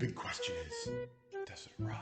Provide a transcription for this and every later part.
big question is, does it run?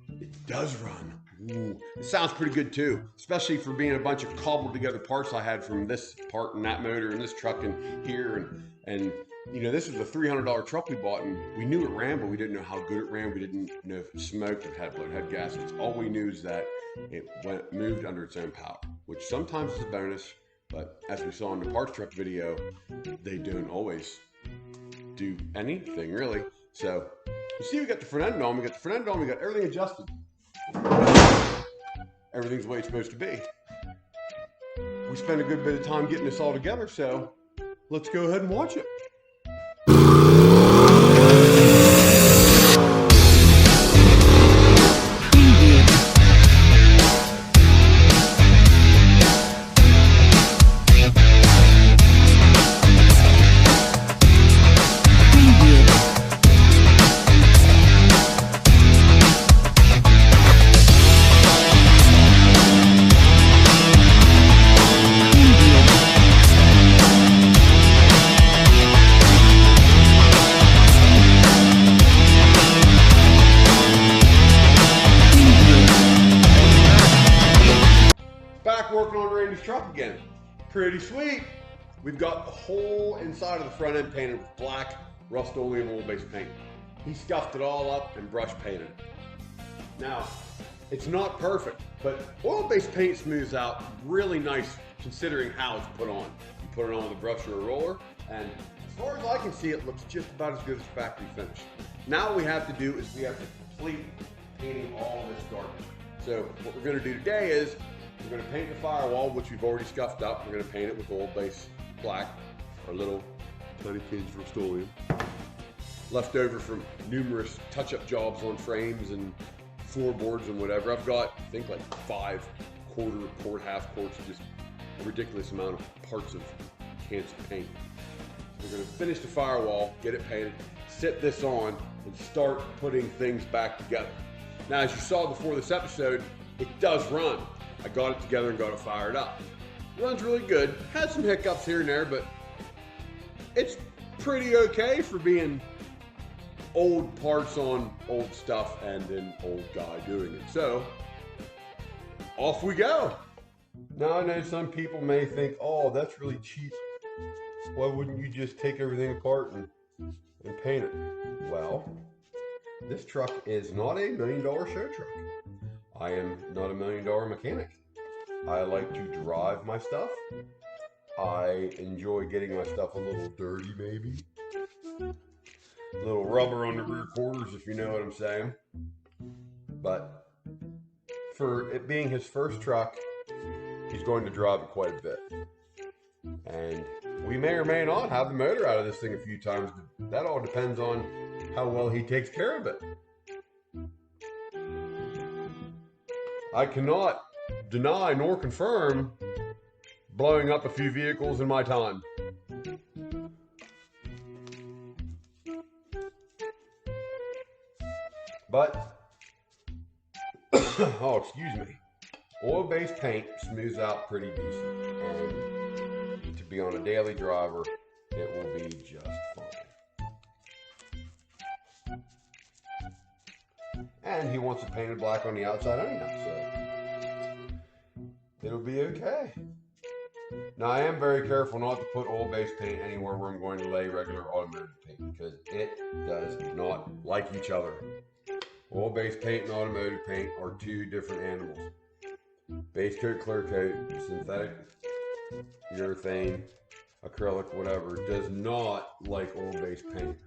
It does run. Ooh, it sounds pretty good too, especially for being a bunch of cobbled together parts I had from this part and that motor and this truck and here and you know, this is a $300 truck we bought, and we knew it ran, but we didn't know how good it ran. We didn't know if it smoked, if it had blown head gaskets. All we knew is that it moved under its own power, which sometimes is a bonus, but as we saw in the parts truck video, they don't always do anything really. So you see, we got the front end on, we got everything adjusted. Everything's the way it's supposed to be. We spent a good bit of time getting this all together, so let's go ahead and watch it. Back working on Randy's truck again. Pretty sweet. We've got the whole inside of the front end painted with black Rust-Oleum oil-based paint. He scuffed it all up and brush painted it. Now, it's not perfect, but oil-based paint smooths out really nice considering how it's put on. You put it on with a brush or a roller, and as far as I can see, it looks just about as good as factory finish. Now what we have to do is we have to complete painting all of this garbage. So what we're going to do today is we're going to paint the firewall, which we've already scuffed up. We're going to paint it with oil-based black, our little tiny cans of Rust-Oleum, left over from numerous touch-up jobs on frames and floorboards and whatever. I've got, I think, like 5 quarter quart, half quarts, just a ridiculous amount of parts of cans of paint. We're going to finish the firewall, get it painted, sit this on, and start putting things back together. Now, as you saw before this episode, it does run. I got it together and got it fired up. Runs really good. Had some hiccups here and there, but it's pretty okay for being old parts on old stuff and an old guy doing it. So, off we go. Now I know some people may think, oh, that's really cheap. Why wouldn't you just take everything apart and paint it? Well, this truck is not a $1 million show truck. I am not a $1 million mechanic. I like to drive my stuff. I enjoy getting my stuff a little dirty, maybe. A little rubber on the rear quarters, if you know what I'm saying. But for it being his first truck, he's going to drive it quite a bit. And we may or may not have the motor out of this thing a few times. That all depends on how well he takes care of it. I cannot deny nor confirm blowing up a few vehicles in my time. But, oh, excuse me, oil-based paint smooths out pretty decent, and to be on a daily driver, it will be just fine. And he wants it painted black on the outside anyhow, so it'll be okay. Now, I am very careful not to put oil-based paint anywhere where I'm going to lay regular automotive paint, because it does not like each other. Oil-based paint and automotive paint are two different animals. Base coat, clear coat, synthetic, urethane, acrylic, whatever, does not like oil-based paint.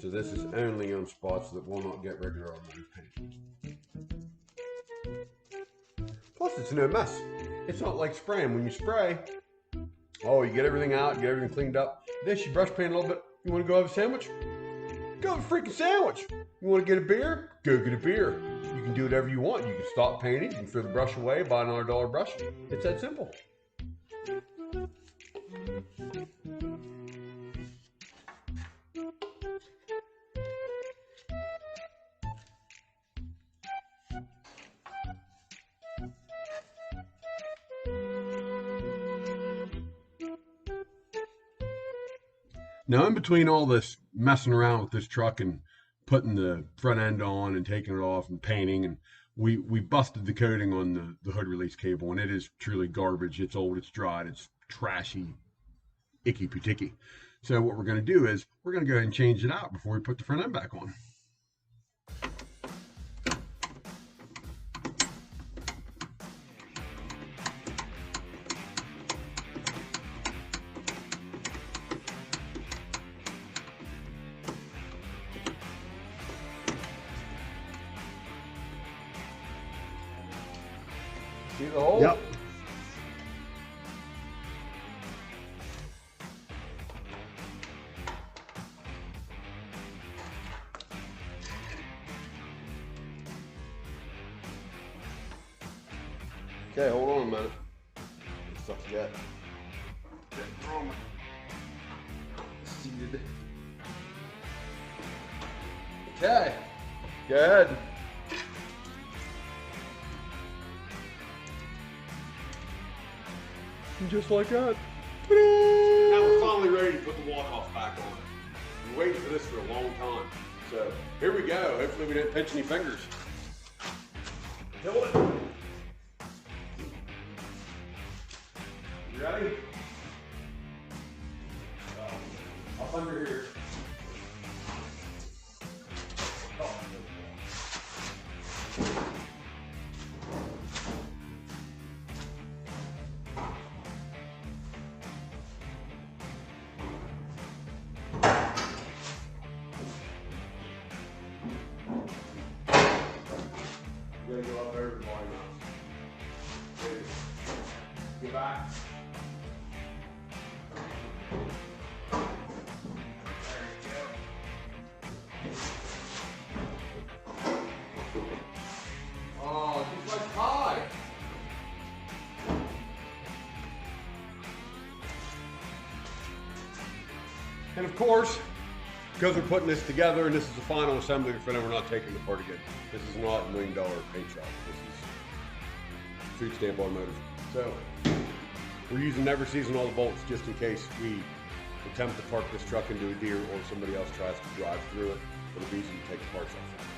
So this is only on spots that will not get regular automotive paint. Plus, it's no mess. It's not like spraying. When you spray, oh, you get everything out, get everything cleaned up. This, you brush paint a little bit. You want to go have a sandwich? Go have a freaking sandwich. You want to get a beer? Go get a beer. You can do whatever you want. You can stop painting, you can throw the brush away, buy another $1 brush. It's that simple. Now, in between all this messing around with this truck and putting the front end on and taking it off and painting, and we busted the coating on the hood release cable, and it is truly garbage. It's old, it's dried, it's trashy, icky paticky. So what we're going to do is we're going to go ahead and change it out before we put the front end back on. See the hole? Yep. Okay, hold on a minute. It's up yet. Seated. Okay, go ahead. Just like that. Now we're finally ready to put the walk-off back on. We're waiting for this for a long time. So here we go. Hopefully we didn't pinch any fingers. Kill it. You ready? Up under here. You gotta go up there to the volume up. Ready. Get back. Oh, just like pie. And of course, because we're putting this together and this is the final assembly for them, we're not taking it apart again. This is not $1 million paint shop. This is food stamp automotive. So we're using never season all the bolts just in case we attempt to park this truck into a deer or somebody else tries to drive through it. It'll be easy to take the parts off.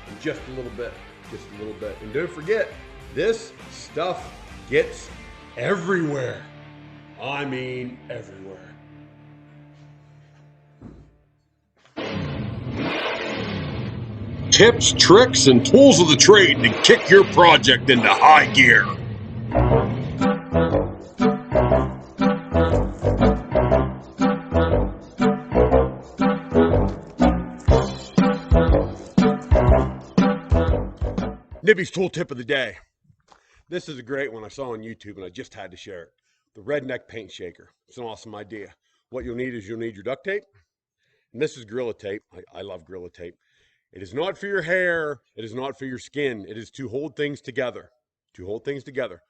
And just a little bit, just a little bit. And don't forget, this stuff gets everywhere. I mean, everywhere. Tips, tricks, and tools of the trade to kick your project into high gear. Nibby's tool tip of the day. This is a great one I saw on YouTube and I just had to share it. The redneck paint shaker. It's an awesome idea. What you'll need is you'll need your duct tape. And this is Gorilla Tape. I love Gorilla Tape. It is not for your hair. It is not for your skin. It is to hold things together. To hold things together.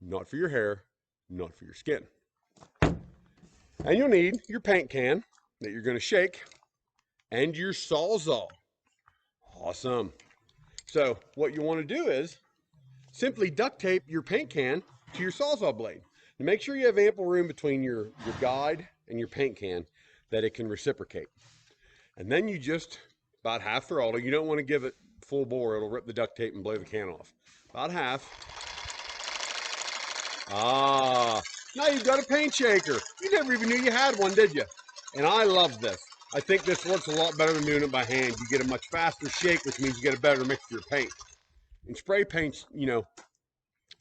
Not for your hair, not for your skin. And you'll need your paint can that you're going to shake and your Sawzall. Awesome. So what you want to do is simply duct tape your paint can to your Sawzall blade. And make sure you have ample room between your guide and your paint can that it can reciprocate. And then you just about half throttle. You don't want to give it full bore. It'll rip the duct tape and blow the can off. About half. Ah, now you've got a paint shaker. You never even knew you had one, did you? And I love this. I think this works a lot better than doing it by hand. You get a much faster shake, which means you get a better mixture of paint. And spray paint's, you know,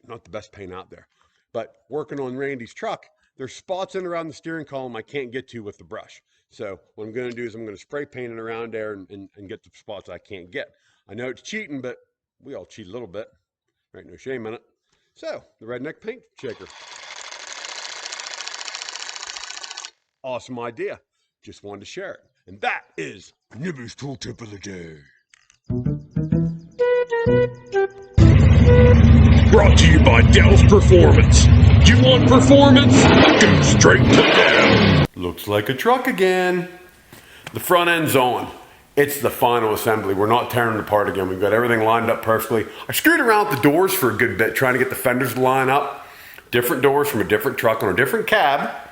not the best paint out there. But working on Randy's truck, there's spots in around the steering column I can't get to with the brush. So what I'm going to do is I'm going to spray paint it around there and get the spots I can't get. I know it's cheating, but we all cheat a little bit. There ain't no shame in it. So the redneck paint shaker. Awesome idea. just wanted to share it. And that is Nibby's Tool Tip of the Day. Brought to you by Dell's Performance. You want performance? Go straight to Dell. Looks like a truck again. The front end's on. It's the final assembly. We're not tearing it apart again. We've got everything lined up perfectly. I screwed around with the doors for a good bit, trying to get the fenders to line up. Different doors from a different truck on a different cab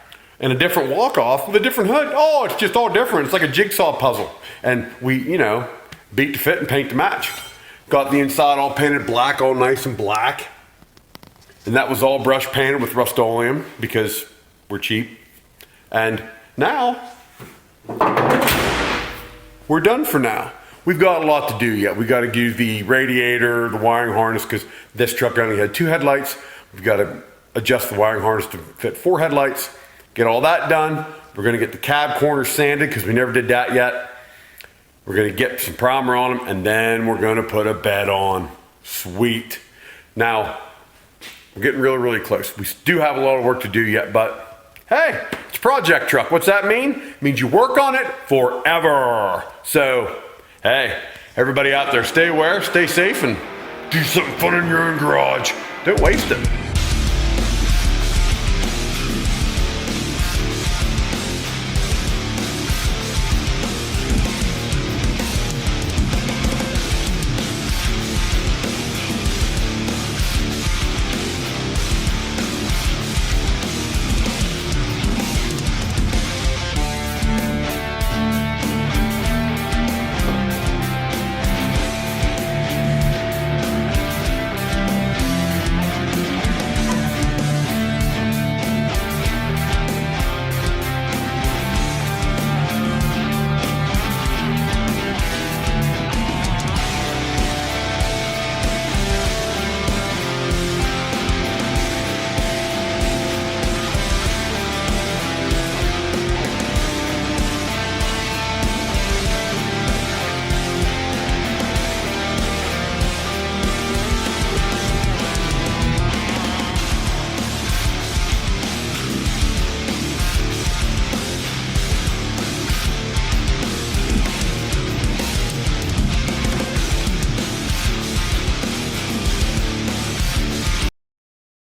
and a different walk-off with a different hood. Oh, it's just all different. It's like a jigsaw puzzle. And we, beat to fit and paint to match. Got the inside all painted black, all nice and black. And that was all brush painted with Rust-Oleum because we're cheap. And now, we're done for now. We've got a lot to do yet. We've got to do the radiator, the wiring harness, because this truck only had 2 headlights. We've got to adjust the wiring harness to fit 4 headlights. Get all that done. We're going to get the cab corners sanded because we never did that yet. We're going to get some primer on them, and then we're going to put a bed on. Sweet. Now, we're getting really, really close. We do have a lot of work to do yet, but hey, it's a project truck. What's that mean? It means you work on it forever. So, hey, everybody out there, stay aware, stay safe, and do something fun in your own garage. Don't waste it.